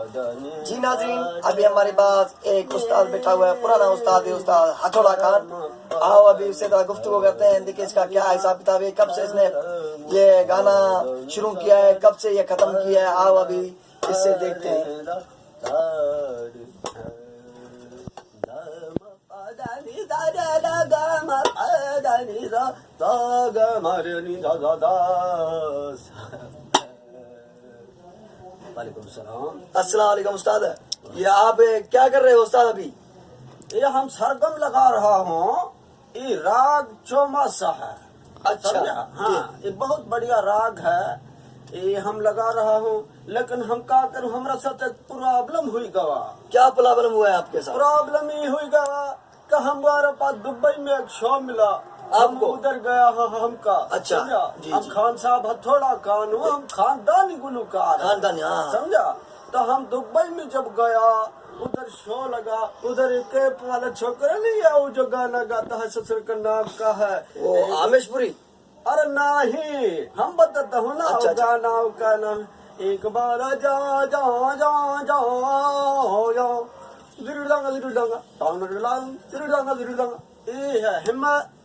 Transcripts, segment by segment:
जी नाज़रीन, अभी हमारे पास एक उस्ताद बैठा हुआ है, पुराना उस्ताद है, उस्ताद हथौड़ा खान। आओ अभी उससे थोड़ा गुफ्तगू करते हैं, देखिए इसका क्या हिसाब किताब है, कब से इसने ये गाना शुरू किया है, कब से ये खत्म किया है। आओ अभी इससे देखते हैं। अस्सलाम वालेकुम उस्ताद। ये आप क्या कर रहे हो उस्ताद अभी? ये हम सरगम लगा रहा हूँ। ये राग चौमासा है। अच्छा, हाँ, ये बहुत बढ़िया राग है। ये हम लगा रहा हूँ, लेकिन हम क्या करूँ, हमारा साथ एक प्रॉब्लम हुई गवा। क्या प्रॉब्लम हुआ है आपके साथ? प्रॉब्लम ये हुई गवा कि हमारे पास दुबई में एक शो मिला, आपको? उधर गया हमका। अच्छा, जी, हम जी। खान साहब हथौड़ा खान हूँ, हम खानदानी गुलकार हैं। खानदानी, हाँ। समझा। तो हम दुबई में जब गया, उधर शो लगा, उधर एक वाला छोकरा नहीं है वो जो गाना गाता है, ससुर का नाम का है वो आमेशपुरी। अरे नहीं, हम बताता हूँ ना। अच्छा, अच्छा। गाना का नाम एक बार जा जा जा जा ये है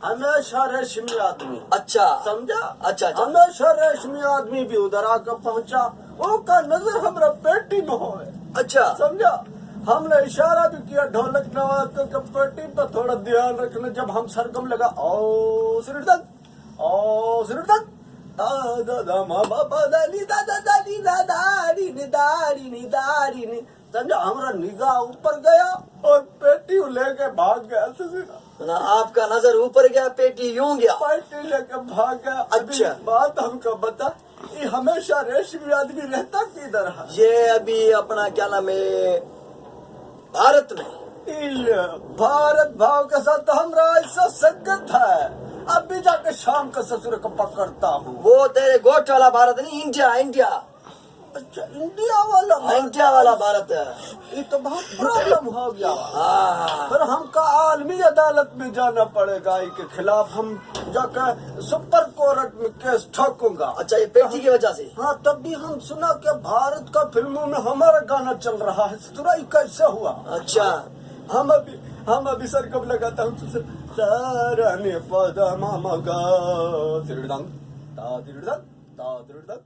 हमेशा रेशमी आदमी। अच्छा, समझा। अच्छा, अच्छा। हमेशा रेशमी आदमी भी उधर आकर पहुंचा, वो का नजर हमारा पेटी में हो। अच्छा, समझा। हमने इशारा भी किया ढोलक नवाज को पेटी पर थोड़ा ध्यान रखना। जब हम सरगम लगा, ओ सिरदन, ओ सिरदन, दादा मा बाबा दादी दादा दादी दादी निदारी निदारी नि। समझा। हमारा निगाह ऊपर गया और पेटी लेके भाग गया। ना आपका नजर ऊपर गया, पेटी यूं गया, पेटी लेके भाग गया। अच्छा। बात हमको बता, ये हमेशा रेशमी आदमी रहता किधर है? ये अभी अपना क्या नाम है, भारत में। भारत भाव के साथ हमारा ऐसा संगत है। अभी जाके शाम का ससुर को पकड़ता हूँ। वो तेरे गोट वाला भारत नहीं, इंडिया, इंडिया। अच्छा, इंडिया वाला भारत। इंडिया वाला भारत है। ये तो बहुत प्रॉब्लम हो गया। हाँ। फिर हमका आलमी अदालत में जाना पड़ेगा। इनके खिलाफ हम जाकर सुपर कोर्ट में केस ठोकूंगा। अच्छा, ये पेटी की वजह से? हाँ, तब भी हम सुना कि भारत का फिल्मों में हमारा गाना चल रहा है। तुरा कैसे हुआ? अच्छा, हम अभी सर कब लगाता हूँ तुझसे तारा ने पदा मामा गा तिरडंग ता तिरडंग ता तिरडंग